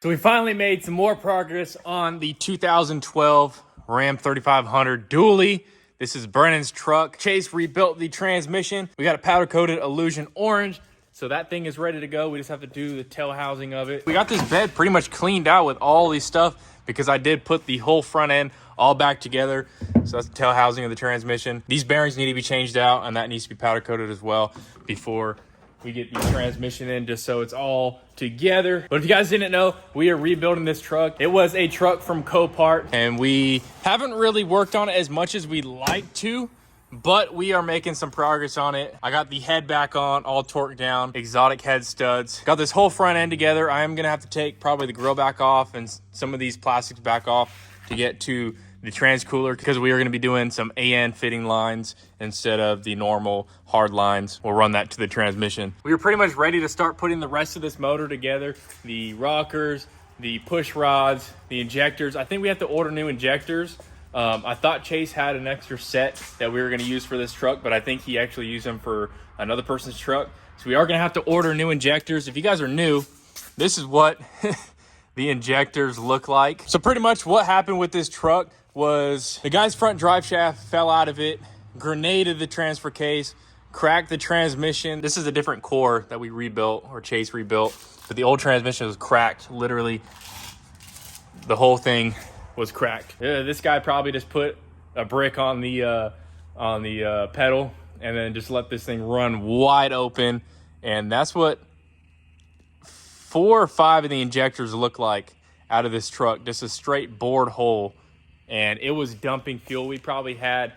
So we finally made some more progress on the 2012 Ram 3500 dually. This is Brennan's truck. Chase rebuilt the transmission. We got a powder coated Illusion orange. So that thing is ready to go. We just have to do the tail housing of it. We got this bed pretty much cleaned out with all these stuff because I did put the whole front end all back together. So that's the tail housing of the transmission. These bearings need to be changed out, and that needs to be powder coated as well before we get the transmission in, just so it's all together. But if you guys didn't know, we are rebuilding this truck. It was a truck from Copart, and we haven't really worked on it as much as we'd like to, but we are making some progress on it. I got the head back on, all torqued down, exotic head studs. Got this whole front end together. I am gonna have to take probably the grill back off and some of these plastics back off to get to the trans cooler, because we are going to be doing some AN fitting lines instead of the normal hard lines. We'll run that to the transmission. We were pretty much ready to start putting the rest of this motor together. The rockers, the push rods, the injectors. I think we have to order new injectors. I thought Chase had an extra set that we were going to use for this truck, but I think he actually used them for another person's truck. So we are going to have to order new injectors. If you guys are new, this is what the injectors look like. So pretty much what happened with this truck was the guy's front drive shaft fell out of it, grenaded the transfer case, cracked the transmission. This is a different core that we rebuilt, or Chase rebuilt, but the old transmission was cracked. Literally, the whole thing was cracked. This guy probably just put a brick on the pedal and then just let this thing run wide open. And that's what 4 or 5 of the injectors look like out of this truck. Just a straight bored hole. And it was dumping fuel. We probably had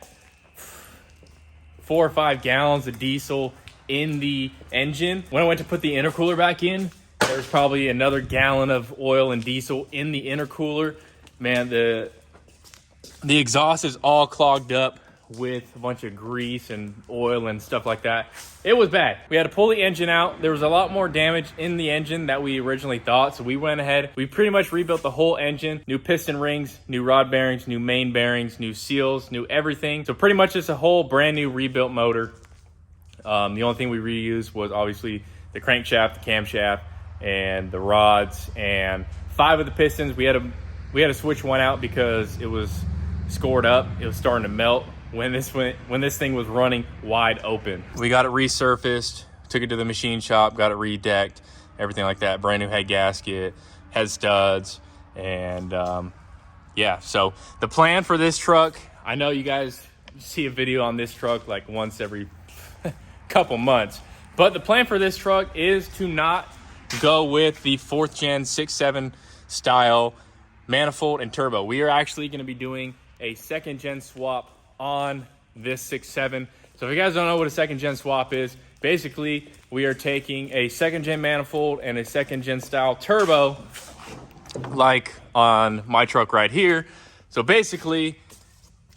4 or 5 gallons of diesel in the engine. When I went to put the intercooler back in, there was probably another gallon of oil and diesel in the intercooler. Man, the exhaust is all clogged up with a bunch of grease and oil and stuff like that. It was bad. We had to pull the engine out. There was a lot more damage in the engine that we originally thought, so we went ahead. We pretty much rebuilt the whole engine. New piston rings, new rod bearings, new main bearings, new seals, new everything. So pretty much it's a whole brand new rebuilt motor. The only thing we reused was obviously the crankshaft, the camshaft, and the rods, and 5 of the pistons. We had to switch one out because it was scored up. It was starting to melt when this thing was running wide open. We got it resurfaced, took it to the machine shop, got it redecked, everything like that. Brand new head gasket, head studs, and yeah. So the plan for this truck, I know you guys see a video on this truck like once every couple months, but the plan for this truck is to not go with the 4th gen 6.7 style manifold and turbo. We are actually going to be doing a 2nd gen swap on this 6.7. So if you guys don't know what a 2nd gen swap is, basically we are taking a 2nd gen manifold and a 2nd gen style turbo, like on my truck right here. So basically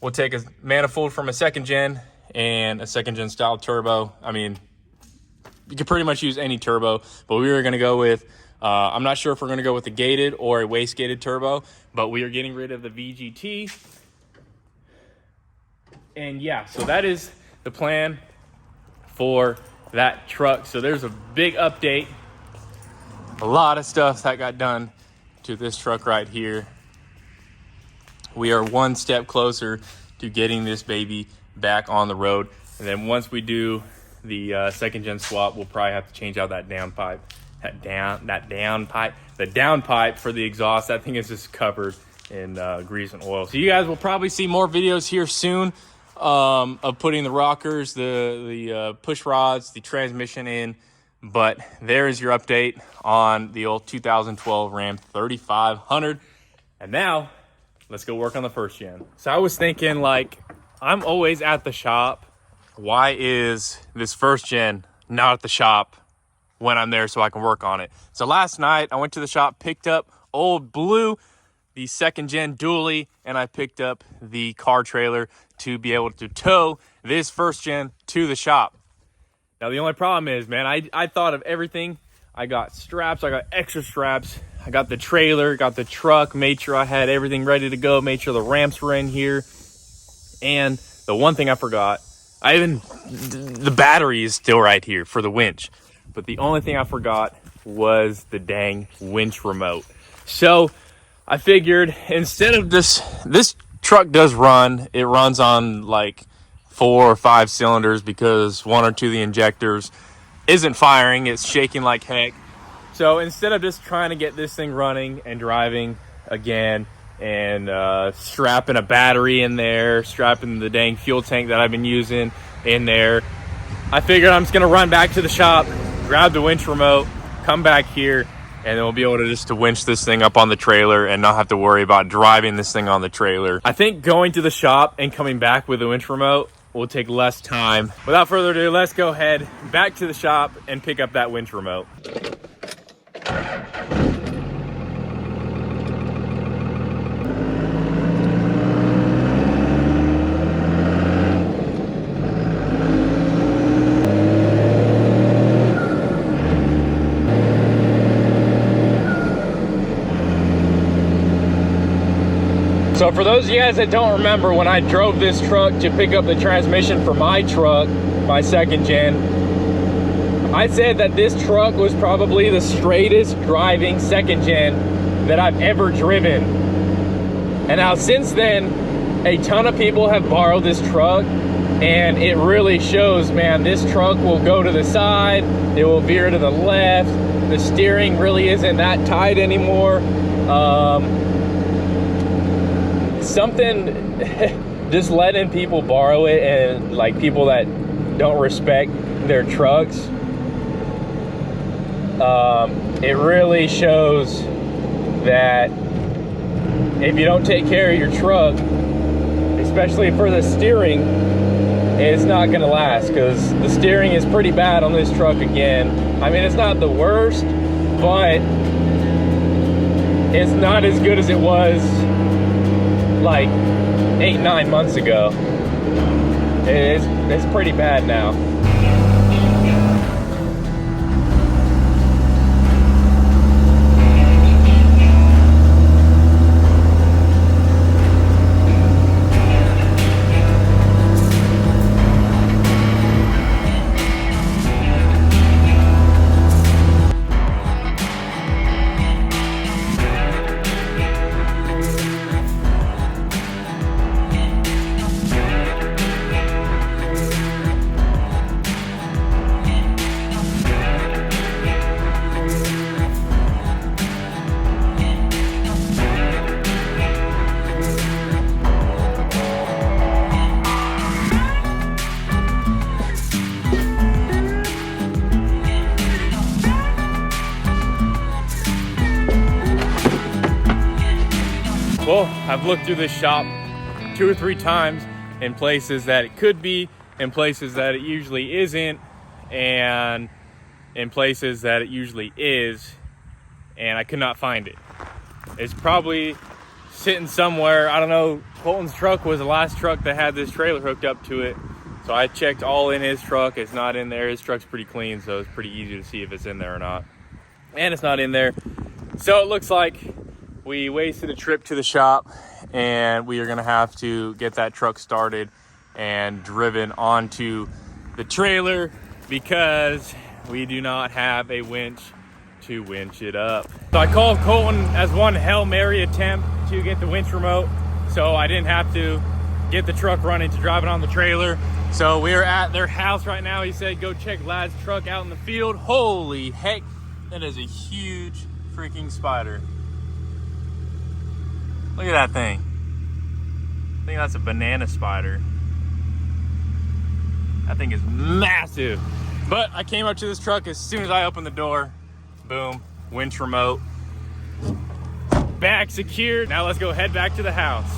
we'll take a manifold from a 2nd gen and a 2nd gen style turbo. I mean, you can pretty much use any turbo, but we were going to go with I'm not sure if we're going to go with a gated or a waist-gated turbo, but we are getting rid of the VGT. And yeah, so that is the plan for that truck. So there's a big update. A lot of stuff that got done to this truck right here. We are one step closer to getting this baby back on the road. And then once we do the 2nd gen swap, we'll probably have to change out that downpipe. The downpipe for the exhaust. That thing is just covered in grease and oil. So you guys will probably see more videos here soon of putting the rockers, the push rods, the transmission in. But there is your update on the old 2012 Ram 3500. And now let's go work on the 1st gen. So I was thinking, like, I'm always at the shop. Why is this 1st gen not at the shop when I'm there so I can work on it? So last night I went to the shop, picked up old Blue, the 2nd gen dually, and I picked up the car trailer to be able to tow this 1st gen to the shop. Now the only problem is, man, I thought of everything. I got straps, I got extra straps, I got the trailer, got the truck, made sure I had everything ready to go, made sure the ramps were in here. And the one thing I forgot, the battery is still right here for the winch. But the only thing I forgot was the dang winch remote. So I figured instead of this truck does run, it runs on like 4 or 5 cylinders because 1 or 2 of the injectors isn't firing. It's shaking like heck. So instead of just trying to get this thing running and driving again and strapping a battery in there, strapping the dang fuel tank that I've been using in there, I figured I'm just gonna run back to the shop, grab the winch remote, come back here, and then we'll be able to winch this thing up on the trailer and not have to worry about driving this thing on the trailer. I think going to the shop and coming back with the winch remote will take less time. Without further ado, let's go ahead back to the shop and pick up that winch remote. So for those of you guys that don't remember, when I drove this truck to pick up the transmission for my truck, my 2nd gen, I said that this truck was probably the straightest driving 2nd gen that I've ever driven. And now since then, a ton of people have borrowed this truck, and it really shows, man. This truck will go to the side, it will veer to the left, the steering really isn't that tight anymore. Something, just letting people borrow it, and like people that don't respect their trucks, it really shows that if you don't take care of your truck, especially for the steering, it's not gonna last, because the steering is pretty bad on this truck again. I mean, it's not the worst, but it's not as good as it was like 8-9 months ago. It's pretty bad now. Well, I've looked through this shop 2 or 3 times in places that it could be, in places that it usually isn't, and in places that it usually is, and I could not find it. It's probably sitting somewhere. I don't know. Colton's truck was the last truck that had this trailer hooked up to it, so I checked all in his truck. It's not in there. His truck's pretty clean, so it's pretty easy to see if it's in there or not. And it's not in there. So it looks like we wasted a trip to the shop, and we are gonna have to get that truck started and driven onto the trailer because we do not have a winch to winch it up. So I called Colton as one Hail Mary attempt to get the winch remote, so I didn't have to get the truck running to drive it on the trailer. So we're at their house right now. He said, go check Lad's truck out in the field. Holy heck, that is a huge freaking spider. Look at that thing. I think that's a banana spider. That thing is massive. But I came up to this truck as soon as I opened the door. Boom, winch remote. Bag secured. Now let's go head back to the house.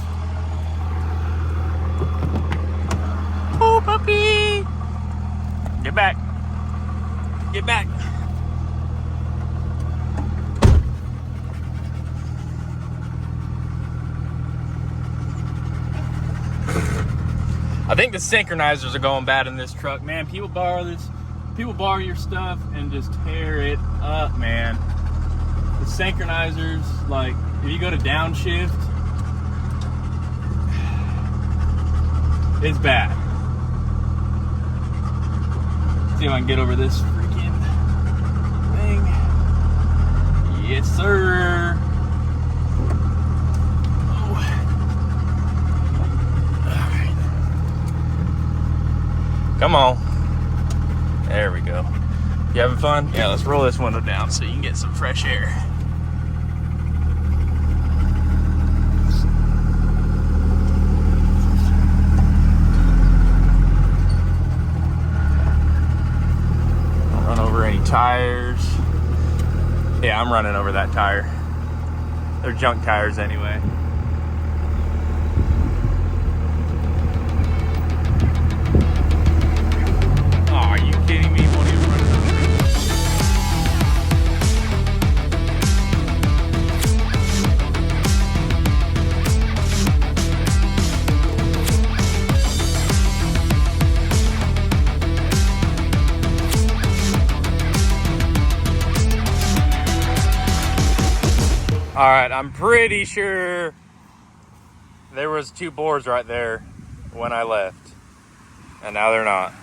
Oh, puppy. Get back. Get back. I think the synchronizers are going bad in this truck, man. People borrow your stuff and just tear it up, man. The synchronizers, like, if you go to downshift, it's bad. Let's see if I can get over this freaking thing. Yes, sir. Come on. There we go. You having fun? Yeah, let's roll this window down so you can get some fresh air. Don't run over any tires. Yeah, I'm running over that tire. They're junk tires anyway. Oh, are you kidding me? Won't even run it over. All right, I'm pretty sure there was 2 boards right there when I left, and now they're not.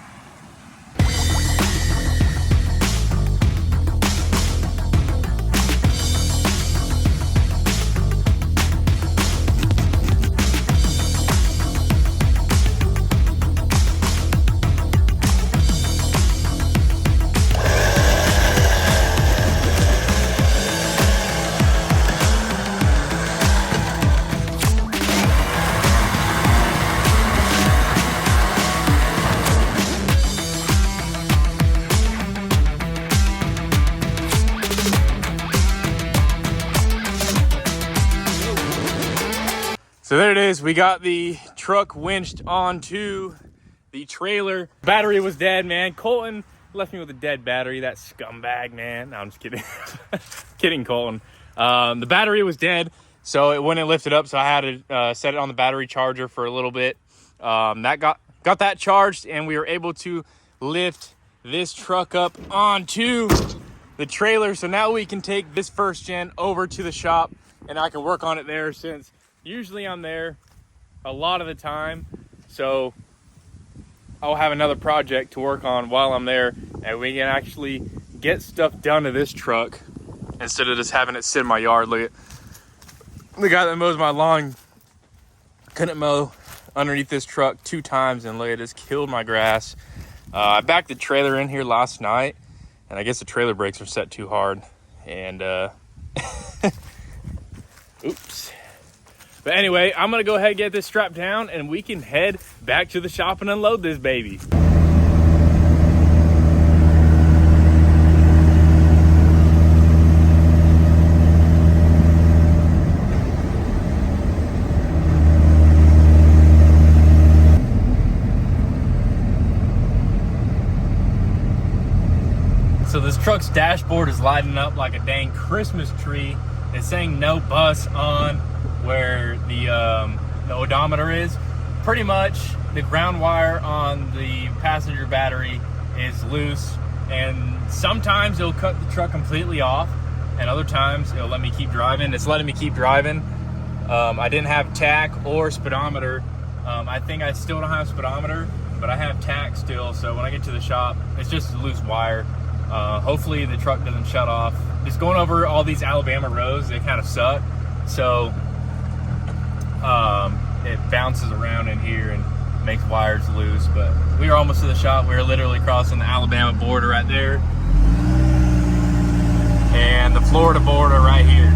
So there it is. We got the truck winched onto the trailer. Battery was dead, man. Colton left me with a dead battery. That scumbag, man. No, I'm just kidding. Kidding, Colton. The battery was dead, so it wouldn't lift it up. So I had to set it on the battery charger for a little bit. That got that charged, and we were able to lift this truck up onto the trailer. So now we can take this first gen over to the shop, and I can work on it there, since usually I'm there a lot of the time, so I'll have another project to work on while I'm there, and we can actually get stuff done to this truck instead of just having it sit in my yard. Look at the guy that mows my lawn, couldn't mow underneath this truck 2 times, and look, it just killed my grass. I backed the trailer in here last night, and I guess the trailer brakes are set too hard, and oops. But anyway, I'm gonna go ahead and get this strapped down, and we can head back to the shop and unload this baby. So this truck's dashboard is lighting up like a dang Christmas tree. It's saying no bus on where the odometer is. Pretty much the ground wire on the passenger battery is loose, and sometimes it'll cut the truck completely off, and other times it'll let me keep driving. It's letting me keep driving. I didn't have tach or speedometer. I think I still don't have speedometer, but I have tach still, so when I get to the shop, it's just a loose wire. Hopefully the truck doesn't shut off. Just going over all these Alabama roads, they kind of suck, so it bounces around in here and makes wires loose. But we are almost to the shop. We're literally crossing the Alabama border right there, and the Florida border right here.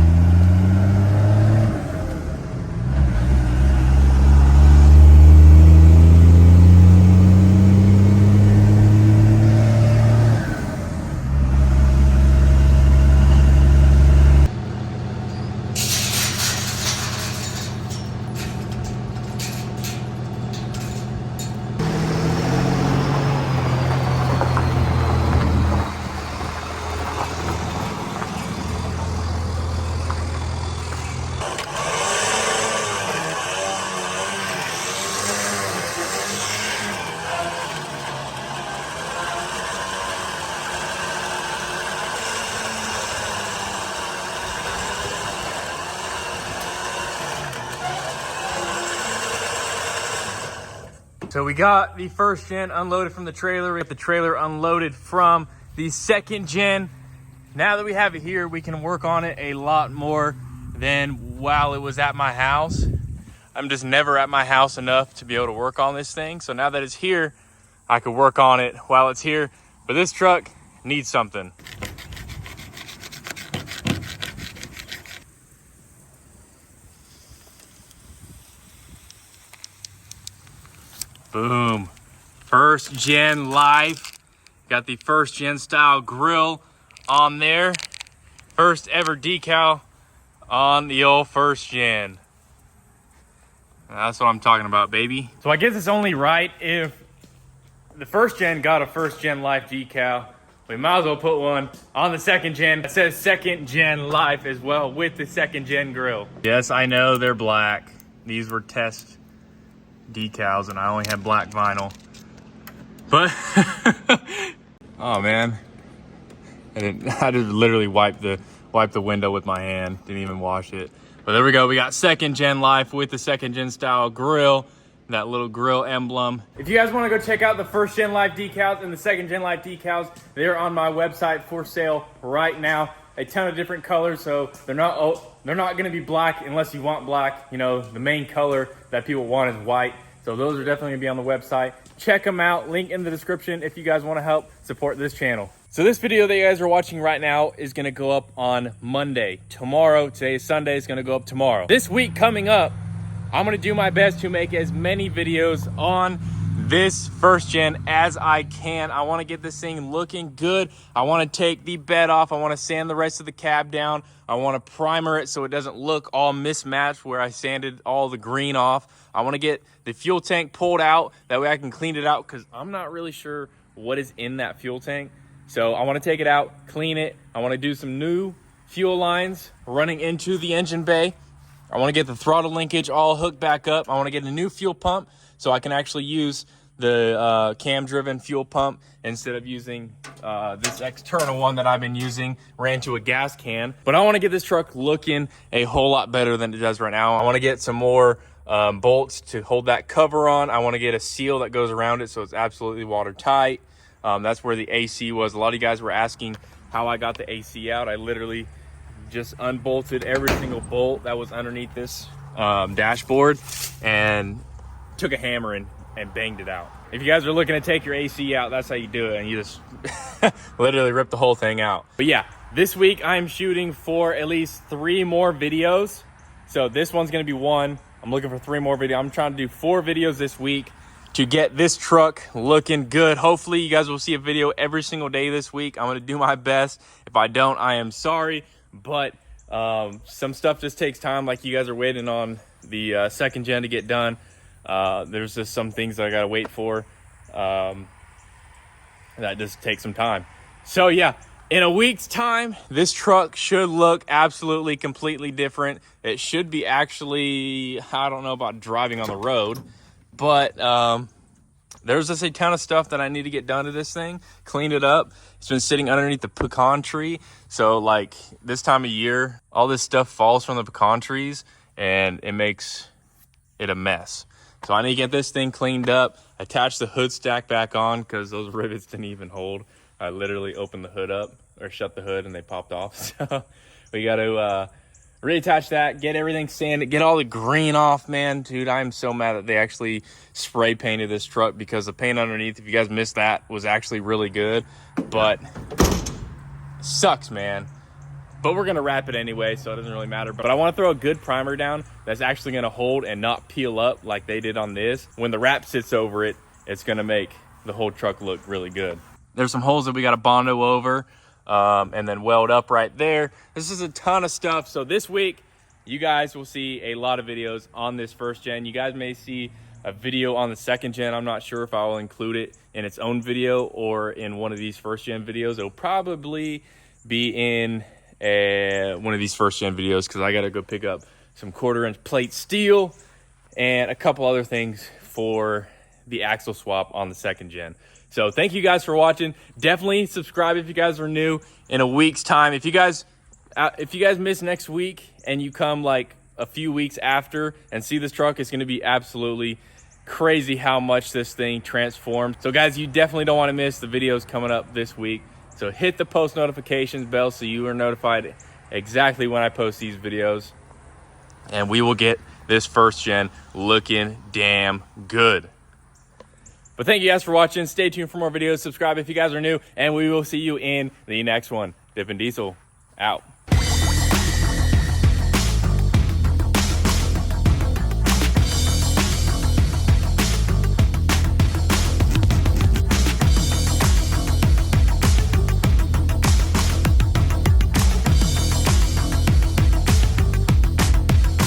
So we got the first gen unloaded from the trailer. We got the trailer unloaded from the second gen. Now that we have it here, we can work on it a lot more than while it was at my house. I'm just never at my house enough to be able to work on this thing. So now that it's here, I could work on it while it's here. But this truck needs something. Boom. First gen life. Got the first gen style grill on there. First ever decal on the old first gen. That's what I'm talking about, baby. So I guess it's only right if the first gen got a first gen life decal. We might as well put one on the second gen. It says second gen life as well with the second gen grill. Yes, I know they're black. These were test decals and I only had black vinyl. But, oh man. I just literally wiped the window with my hand. Didn't even wash it. But there we go. We got second gen life with the second gen style grill. That little grill emblem. If you guys want to go check out the first gen life decals and the second gen life decals, they're on my website for sale right now. A ton of different colors, so they're not going to be black unless you want black. You know, the main color that people want is white. So those are definitely going to be on the website. Check them out. Link in the description if you guys want to help support this channel. So this video that you guys are watching right now is going to go up on Monday. Tomorrow, today is Sunday, it's going to go up tomorrow. This week coming up, I'm going to do my best to make as many videos on this first gen as I can. I want to get this thing looking good. I want to take the bed off. I want to sand the rest of the cab down. I want to primer it so it doesn't look all mismatched where I sanded all the green off. I want to get the fuel tank pulled out. That way I can clean it out because I'm not really sure what is in that fuel tank. So I want to take it out, clean it. I want to do some new fuel lines running into the engine bay. I want to get the throttle linkage all hooked back up. I want to get a new fuel pump so I can actually use the cam-driven fuel pump instead of using this external one that I've been using, ran to a gas can. But I want to get this truck looking a whole lot better than it does right now. I want to get some more bolts to hold that cover on. I want to get a seal that goes around it so it's absolutely watertight. That's where the AC was. A lot of you guys were asking how I got the AC out. I literally just unbolted every single bolt that was underneath this dashboard and took a hammer and banged it out. If you guys are looking to take your AC out, that's how you do it. And you just literally rip the whole thing out. But yeah, this week I'm shooting for at least 3 more videos. So this one's going to be 1. I'm looking for 3 more videos. I'm trying to do 4 videos this week to get this truck looking good. Hopefully you guys will see a video every single day this week. I'm going to do my best. If I don't, I am sorry. But some stuff just takes time. Like you guys are waiting on the second gen to get done. There's just some things that I gotta wait for. That just takes some time. So yeah, in a week's time, this truck should look absolutely completely different. It should be actually, I don't know about driving on the road, but there's just a ton of stuff that I need to get done to this thing, clean it up. It's been sitting underneath the pecan tree. So like this time of year, all this stuff falls from the pecan trees and it makes it a mess. So I need to get this thing cleaned up, attach the hood stack back on because those rivets didn't even hold. I literally opened the hood up or shut the hood and they popped off. So we got to reattach that, get everything sanded, get all the green off, man. Dude, I'm so mad that they actually spray painted this truck because the paint underneath, if you guys missed that, was actually really good. But sucks, man. But we're going to wrap it anyway, so it doesn't really matter. But I want to throw a good primer down that's actually going to hold and not peel up like they did on this. When the wrap sits over it, it's going to make the whole truck look really good. There's some holes that we got to Bondo over and then weld up right there. This is a ton of stuff. So this week, you guys will see a lot of videos on this first gen. You guys may see a video on the second gen. I'm not sure if I will include it in its own video or in one of these first gen videos. It'll probably be in one of these first gen videos because I got to go pick up some 1/4-inch plate steel and a couple other things for the axle swap on the second gen. So thank you guys for watching. Definitely subscribe if you guys are new. In a week's time, if you guys miss next week and you come like a few weeks after and see this truck, it's going to be absolutely crazy how much this thing transformed. So guys, you definitely don't want to miss the videos coming up this week. So hit the post notifications bell so you are notified exactly when I post these videos. And we will get this first gen looking damn good. But thank you guys for watching. Stay tuned for more videos. Subscribe if you guys are new, and we will see you in the next one. Dippin' Diesel out.